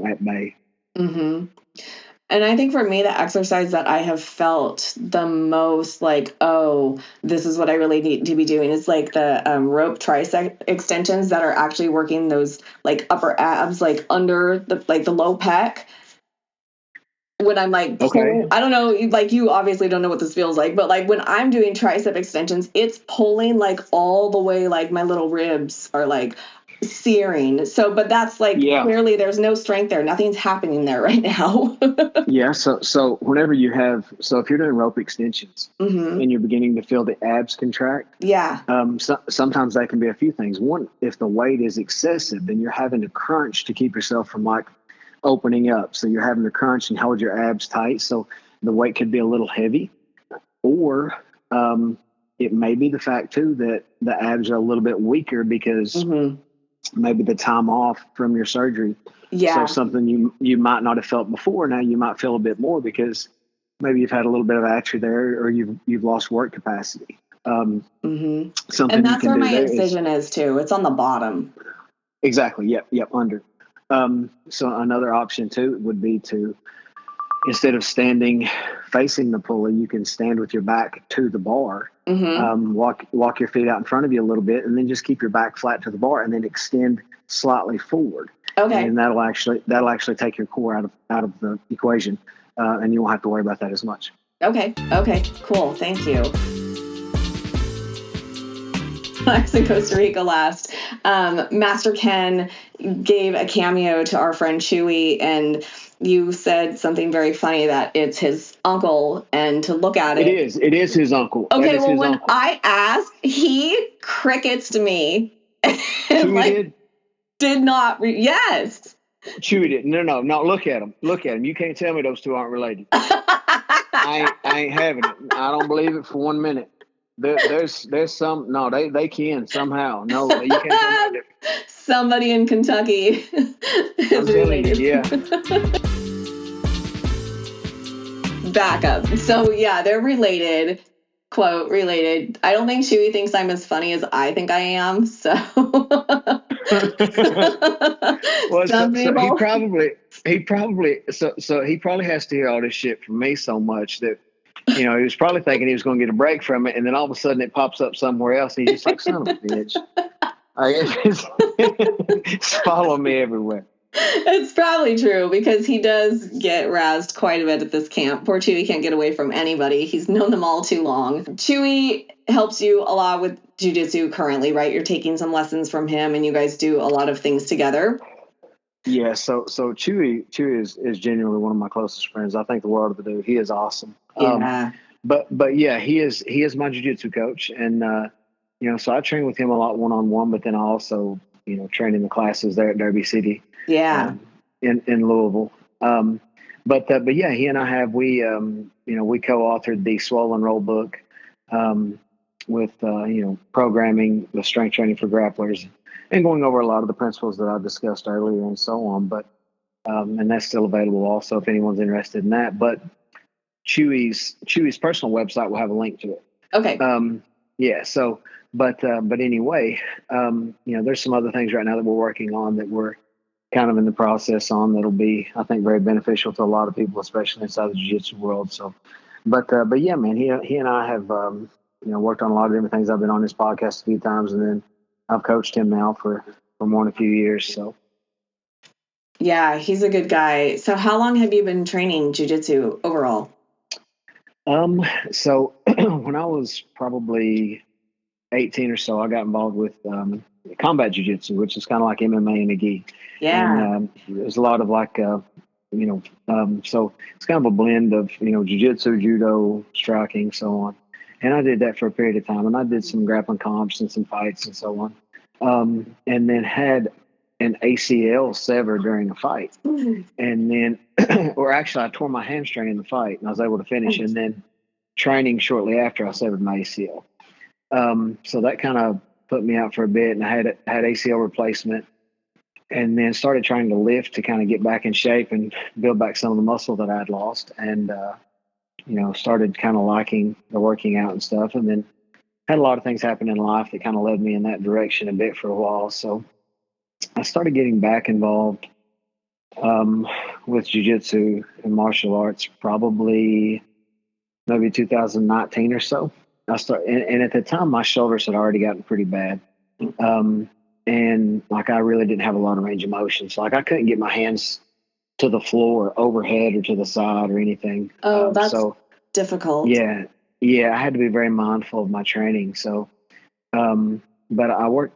at bay. Mm-hmm. And I think for me, the exercise that I have felt the most like, oh, this is what I really need to be doing is like the rope tricep extensions that are actually working those like upper abs, like under the low pec. When I'm like, Okay. I don't know, like you obviously don't know what this feels like, but like when I'm doing tricep extensions, it's pulling like all the way, like my little ribs are like searing. So, but that's like clearly there's no strength there. Nothing's happening there right now. Yeah. So whenever if you're doing rope extensions and you're beginning to feel the abs contract, sometimes that can be a few things. One, if the weight is excessive, then you're having to crunch to keep yourself from like opening up. So you're having to crunch and hold your abs tight. So the weight could be a little heavy, or it may be the fact too that the abs are a little bit weaker because maybe the time off from your surgery. So something you might not have felt before, now you might feel a bit more because maybe you've had a little bit of atrophy there, or you've lost work capacity. Something and that's where my incision is too. It's on the bottom. Exactly. Yep. Under. So another option too would be to, instead of standing facing the pulley, you can stand with your back to the bar, walk your feet out in front of you a little bit, and then just keep your back flat to the bar, and then extend slightly forward. Okay. And that'll actually take your core out of the equation, and you won't have to worry about that as much. Okay. Cool. Thank you. I was in Costa Rica last. Master Ken gave a cameo to our friend Chewy, and you said something very funny that it's his uncle, and to look at it. It is his uncle. Okay, well, when I asked, he crickets to me. Chewy did not. Yes. Chewy did. No. Look at him. You can't tell me those two aren't related. I ain't having it. I don't believe it for 1 minute. There's some, no, they can somehow. No, you can't tell me. Somebody in Kentucky is related. Yeah. Back up. So yeah, they're related. Quote, related. I don't think Chewy thinks I'm as funny as I think I am. So, he probably has to hear all this shit from me so much that he was probably thinking he was going to get a break from it, and then all of a sudden it pops up somewhere else, and he's just like, son of a bitch. It's following me everywhere. It's probably true because he does get razzed quite a bit at this camp. Poor Chewy can't get away from anybody. He's known them all too long. Chewy helps you a lot with jiu-jitsu currently, right? You're taking some lessons from him, and you guys do a lot of things together. Yeah, so Chewy is genuinely one of my closest friends. I think the world of the dude. He is awesome. Yeah. But yeah, he is my jiu-jitsu coach, and so I train with him a lot one-on-one, but then I also train in the classes there at Derby City. Yeah. In Louisville. But yeah, he and I we co-authored the Swollen Roll book with programming the strength training for grapplers and going over a lot of the principles that I discussed earlier and so on. But and that's still available also if anyone's interested in that. But Chewy's personal website will have a link to it. Okay. Yeah. So, but anyway, there's some other things right now that we're working on that we're kind of in the process on that'll be, I think, very beneficial to a lot of people, especially inside the jiu-jitsu world. So, but yeah, man, he and I have, worked on a lot of different things. I've been on his podcast a few times, and then I've coached him now for more than a few years. So. Yeah, he's a good guy. So how long have you been training jiu-jitsu overall? So when I was probably 18 or so, I got involved with combat jiu-jitsu, which is kind of like MMA and a gi. Yeah. And there's a lot of So it's kind of a blend of, jiu-jitsu, judo, striking, so on. And I did that for a period of time, and I did some grappling comps and some fights and so on. And then had an ACL sever during a fight. Mhm. And then, or actually, I tore my hamstring in the fight, and I was able to finish. And then training shortly after, I severed my ACL. So that kind of put me out for a bit, and I had ACL replacement, and then started trying to lift to kind of get back in shape and build back some of the muscle that I had lost. And, started kind of liking the working out and stuff. And then had a lot of things happen in life that kind of led me in that direction a bit for a while. So I started getting back involved with jiu-jitsu and martial arts probably maybe 2019 or so. And at the time, my shoulders had already gotten pretty bad. And like, I really didn't have a lot of range of motion. So like, I couldn't get my hands to the floor, overhead, or to the side or anything. Oh, that's difficult. Yeah. I had to be very mindful of my training. So, but I would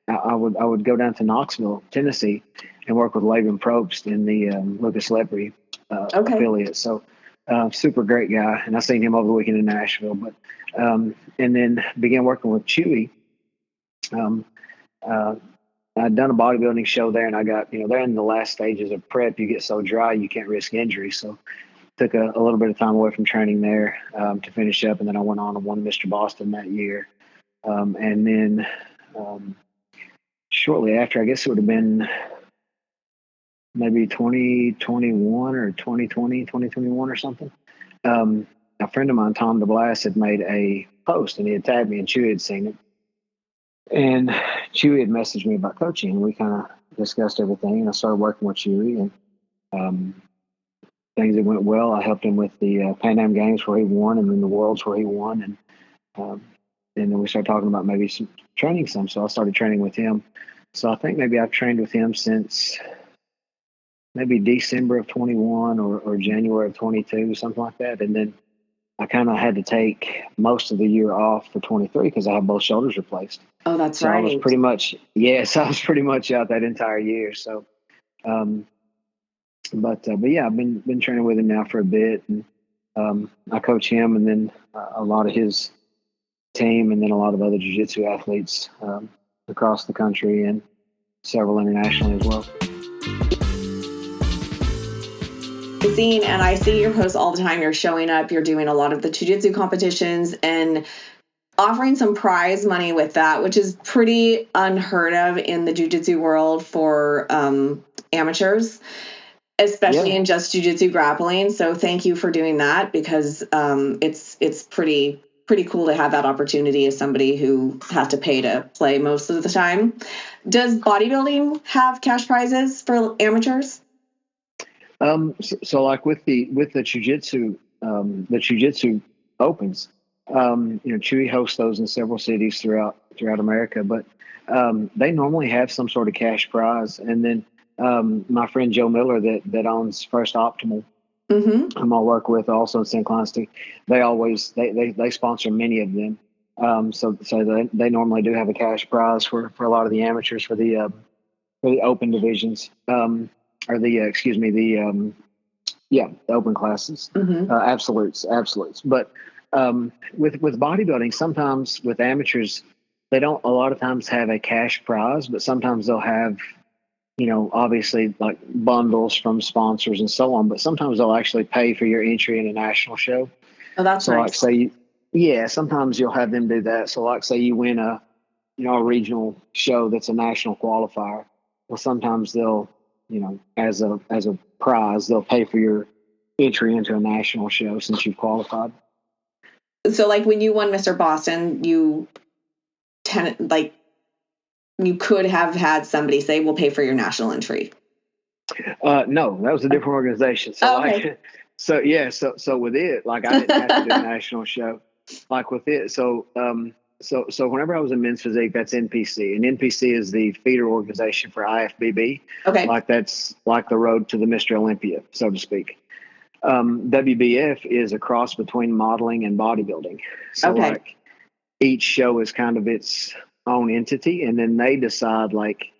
go down to Knoxville, Tennessee, and work with Laban Probst in the Lucas Lepre affiliate. So, super great guy. And I seen him over the weekend in Nashville. But and then began working with Chewy. I'd done a bodybuilding show there, and I got, they're in the last stages of prep. You get so dry, you can't risk injury. So took a little bit of time away from training there to finish up. And then I went on and won Mr. Boston that year. And then shortly after, I guess it would have been maybe 2021 or 2021 or something. A friend of mine, Tom DeBlas, had made a post, and he had tagged me, and Chewy had seen it. And Chewy had messaged me about coaching, and we kind of discussed everything. And I started working with Chewy, and things that went well. I helped him with the Pan Am Games where he won, and then the Worlds where he won. And then we started talking about maybe some training some. So I started training with him. So I think maybe I've trained with him since maybe December of 21 or January of 22, something like that. And then I kind of had to take most of the year off for 23 because I had both shoulders replaced. Oh, that's so right. I was pretty much out that entire year. So, but yeah, I've been training with him now for a bit, and I coach him, and then a lot of his team, and then a lot of other jiu-jitsu athletes across the country and several internationally as well. Scene, and I see your posts all the time. You're showing up, you're doing a lot of the jiu-jitsu competitions and offering some prize money with that, which is pretty unheard of in the jiu-jitsu world for amateurs, especially in just jiu-jitsu grappling. So thank you for doing that, because it's pretty cool to have that opportunity as somebody who has to pay to play most of the time. Does bodybuilding have cash prizes for amateurs? So like with the jiu-jitsu, the jiu-jitsu opens, Chewy hosts those in several cities throughout America, but they normally have some sort of cash prize. And then my friend Joe Miller that owns First Optimal, whom I work with also in St. Cloud, they sponsor many of them. So they normally do have a cash prize for a lot of the amateurs for the open divisions. The open classes, absolutes. But with bodybuilding, sometimes with amateurs, they don't a lot of times have a cash prize, but sometimes they'll have, obviously like bundles from sponsors and so on. But sometimes they'll actually pay for your entry in a national show. Oh, that's nice. Like sometimes you'll have them do that. So like say you win a regional show that's a national qualifier. Well, sometimes they'll, as a prize, they'll pay for your entry into a national show since you've qualified. So like when you won Mr. Boston, you could have had somebody say, we'll pay for your national entry. No, that was a different organization. So okay. So with it, like I didn't have to do a national show. Like with it, so whenever I was in men's physique, that's NPC, and NPC is the feeder organization for IFBB. Okay. Like that's like the road to the Mr. Olympia, so to speak. WBF is a cross between modeling and bodybuilding. So like each show is kind of its own entity, and then they decide like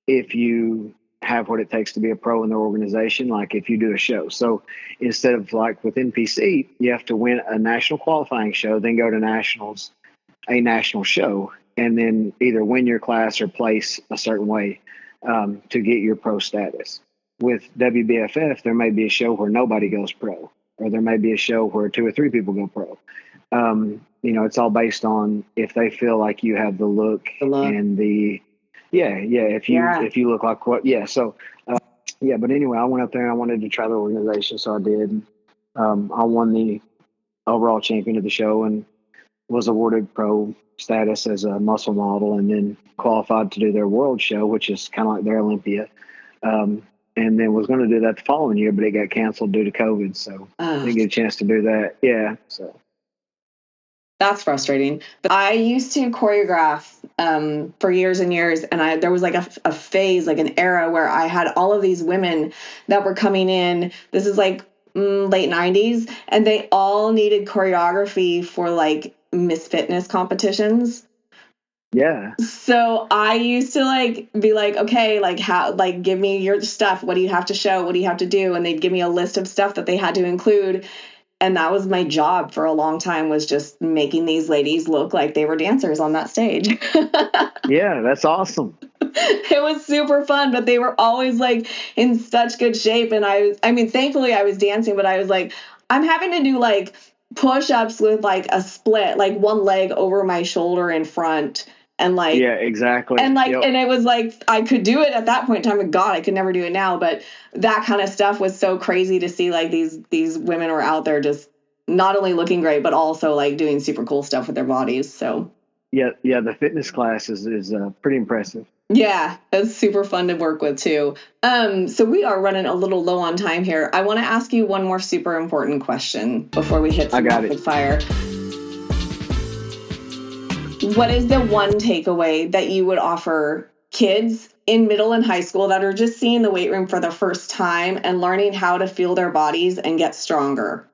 if you have what it takes to be a pro in their organization. Like if you do a show, so instead of like with NPC, you have to win a national qualifying show, then go to nationals, a national show, and then either win your class or place a certain way to get your pro status. With WBFF, there may be a show where nobody goes pro, or there may be a show where 2 or 3 people go pro. It's all based on if they feel like you have the look and the if you look like what so but anyway, I went up there and I wanted to try the organization, so I did. I won the overall champion of the show and was awarded pro status as a muscle model, and then qualified to do their world show, which is kind of like their Olympia. And then was going to do that the following year, but it got canceled due to COVID, so I didn't get a chance to do that. Yeah, so. That's frustrating. But I used to choreograph for years and years, and there was like a phase, like an era where I had all of these women that were coming in. This is like late 90s, and they all needed choreography for like Miss Fitness competitions. Yeah. So I used to like be like, okay, like how, like give me your stuff. What do you have to show? What do you have to do? And they'd give me a list of stuff that they had to include. And that was my job for a long time, was just making these ladies look like they were dancers on that stage. Yeah, that's awesome. It was super fun, but they were always like in such good shape. And thankfully I was dancing, but I was like, I'm having to do like push-ups with like a split, like one leg over my shoulder in front. And like, yeah, exactly. And like, and it was like, I could do it at that point in time. And God, I could never do it now. But that kind of stuff was so crazy to see, like these women were out there just not only looking great, but also like doing super cool stuff with their bodies. So yeah. The fitness class is pretty impressive. Yeah, it's super fun to work with too. So we are running a little low on time here. I want to ask you one more super important question before we hit some rapid fire. What is the one takeaway that you would offer kids in middle and high school that are just seeing the weight room for the first time and learning how to feel their bodies and get stronger?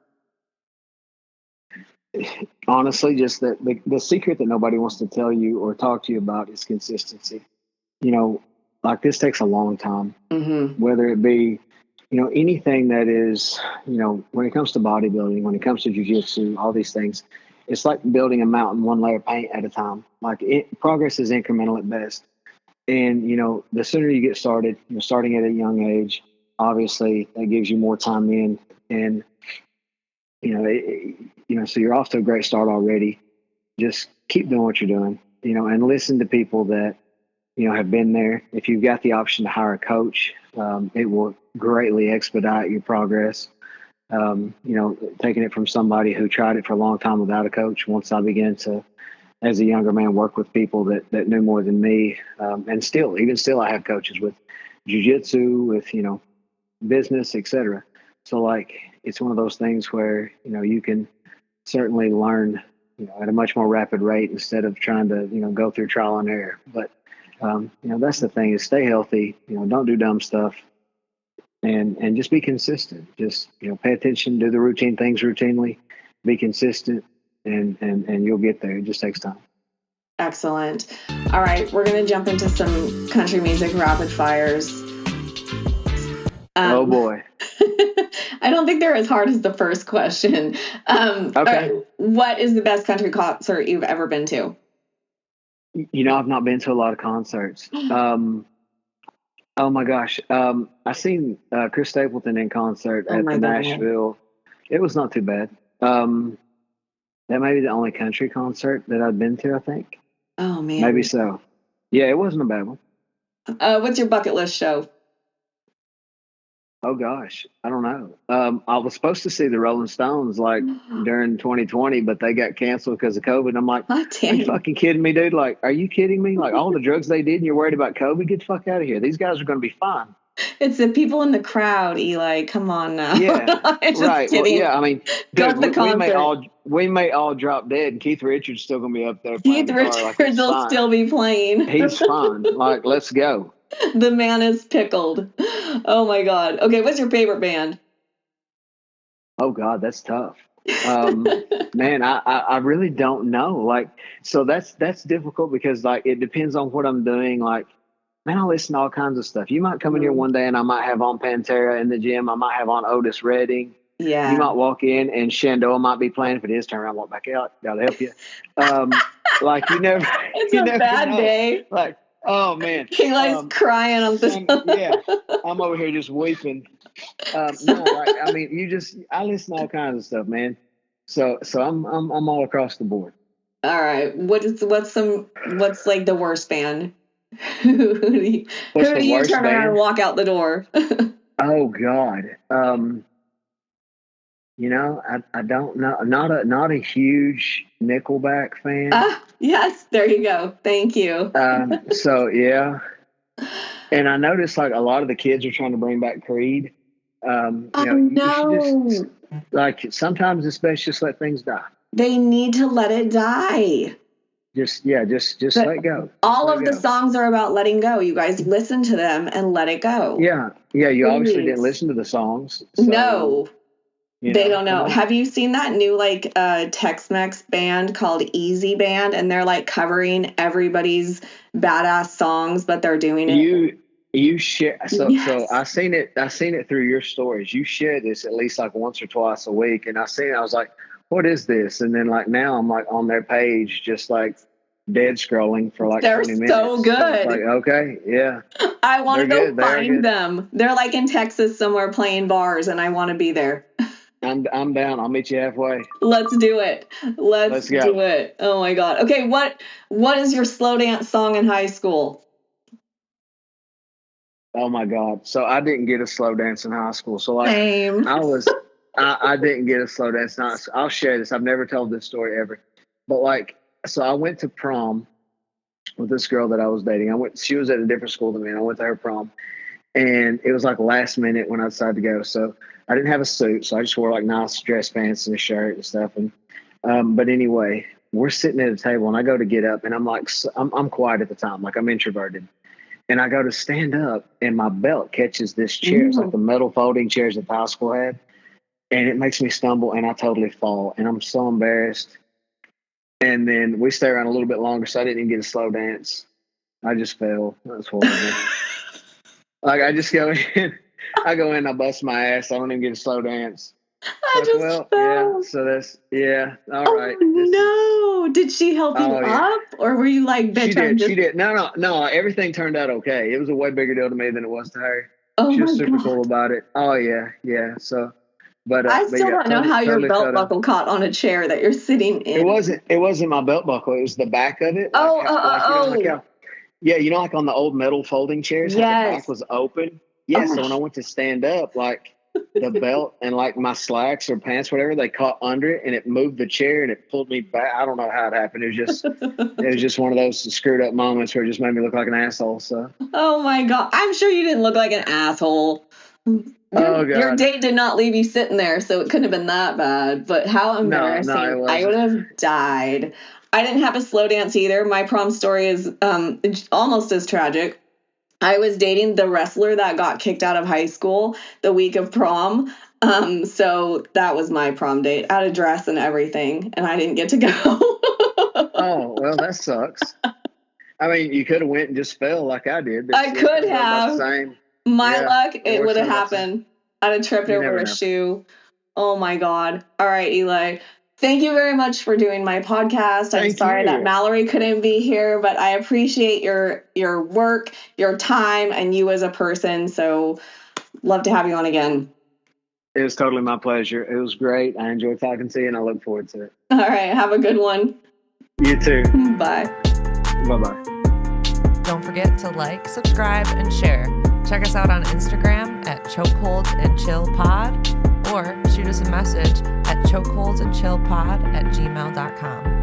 Honestly, just that the secret that nobody wants to tell you or talk to you about is consistency. Like this takes a long time, whether it be, anything that is, when it comes to bodybuilding, when it comes to jiu-jitsu, all these things, it's like building a mountain one layer of paint at a time. Like progress is incremental at best. And, the sooner you get started, starting at a young age, obviously that gives you more time in, and, so you're off to a great start already. Just keep doing what you're doing, and listen to people that, have been there. If you've got the option to hire a coach, it will greatly expedite your progress. Taking it from somebody who tried it for a long time without a coach. Once I began to, as a younger man, work with people that knew more than me, and still I have coaches with jiu-jitsu, with, business, etc. So like, it's one of those things where, you can certainly learn, at a much more rapid rate instead of trying to, go through trial and error. But, that's the thing, is stay healthy, don't do dumb stuff. And just be consistent. Just, pay attention, do the routine things routinely, be consistent, and you'll get there. It just takes time. Excellent. All right, we're going to jump into some country music rapid fires. Oh boy. I don't think they're as hard as the first question. Okay. What is the best country concert you've ever been to? I've not been to a lot of concerts. Oh my gosh. I seen Chris Stapleton in concert at the Nashville. It was not too bad. That may be the only country concert that I've been to, I think. Oh man. Maybe so. Yeah, it wasn't a bad one. What's your bucket list show? Oh gosh, I don't know. I was supposed to see the Rolling Stones like during 2020, but they got canceled because of COVID. I'm like, are you fucking kidding me, dude? Like, are you kidding me? Like all the drugs they did and you're worried about COVID? Get the fuck out of here. These guys are going to be fine. It's the people in the crowd, Eli. Come on now. Yeah, right. Well, yeah, I mean, dude, we may all drop dead, and Keith Richards still going to be up there. Keith Richards will still be playing. He's fine. Like, let's go. The man is pickled. Oh my God. Okay, what's your favorite band? Oh God, that's tough. Man, I really don't know. Like, so that's difficult because like it depends on what I'm doing. Like, man, I listen to all kinds of stuff. You might come in here one day and I might have on Pantera in the gym. I might have on Otis Redding. Yeah. You might walk in and Shenandoah might be playing. If it is, turn around, walk back out. Gotta help you. Like you never. It's you a never bad know. day. Like, oh man. Eli's crying on this. Yeah, I'm over here just weeping. No, like I mean, I listen to all kinds of stuff, man. So I'm all across the board. All right. What's like the worst band? Who do you turn around and walk out the door? Oh God. I don't know. Not a huge Nickelback fan. Yes, there you go. Thank you. So yeah. And I noticed like a lot of the kids are trying to bring back Creed. You should just like sometimes it's best just let things die. They need to let it die. Just let go. All of the songs are about letting go. You guys listen to them and let it go. Yeah. You obviously didn't listen to the songs. So, no. They don't know. On. Have you seen that new like Tex-Mex band called Easy Band? And they're like covering everybody's badass songs, but they're doing it. You share so I seen it through your stories. You share this at least like once or twice a week, and I was like, what is this? And then like now I'm like on their page just like dead scrolling for like 20 minutes. They're so good. So it's like, okay, yeah. I want to go find them. They're like in Texas somewhere playing bars, and I want to be there. I'm down. I'll meet you halfway. Let's do it. Let's do it. Oh my God. Okay, what is your slow dance song in high school? Oh my God. So I didn't get a slow dance in high school. So like Same. I didn't get a slow dance. I'll share this. I've never told this story ever. But like, so I went to prom with this girl that I was dating. She was at a different school than me, and I went to her prom. And it was like last minute when I decided to go. So I didn't have a suit, so I just wore like nice dress pants and a shirt and stuff. And but anyway, we're sitting at a table, and I go to get up, and I'm like, I'm quiet at the time, like I'm introverted. And I go to stand up, and my belt catches this chair. It's like the metal folding chairs that the high school had. And it makes me stumble, and I totally fall. And I'm so embarrassed. And then we stay around a little bit longer, so I didn't even get a slow dance. I just fell. That's horrible. Like, I just go in. I bust my ass. I don't even get a slow dance. Fell. Yeah, so that's, yeah, all right. No. Did she help you up? Or were you like, bitch, She did. No, everything turned out okay. It was a way bigger deal to me than it was to her. Oh, she was super cool about it. Oh, yeah. So, but I still don't know how your belt buckle caught on a chair that you're sitting in. It wasn't my belt buckle. It was the back of it. Yeah, like on the old metal folding chairs, how the back was open. Yeah, so when I went to stand up, like the belt and like my slacks or pants, whatever, they caught under it and it moved the chair and it pulled me back. I don't know how it happened. It was just one of those screwed up moments where it just made me look like an asshole. So. Oh my God. I'm sure you didn't look like an asshole. Your date did not leave you sitting there, so it couldn't have been that bad. But how embarrassing. No, I would have died. I didn't have a slow dance either. My prom story is almost as tragic. I was dating the wrestler that got kicked out of high school the week of prom. So that was my prom date. I had a dress and everything, and I didn't get to go. Oh, well, that sucks. I mean, you could have went and just fell like I did. I could have. My luck, it would have happened. I'd have tripped over a shoe. Oh, my God. All right, Eli. Thank you very much for doing my podcast. I'm sorry that Mallory couldn't be here, but I appreciate your work, your time, and you as a person. So love to have you on again. It was totally my pleasure. It was great. I enjoyed talking to you, and I look forward to it. All right. Have a good one. You too. Bye. Bye-bye. Don't forget to like, subscribe, and share. Check us out on Instagram at chokeholdsandchillpod or shoot us a message at chokeholdsandchillpod@gmail.com.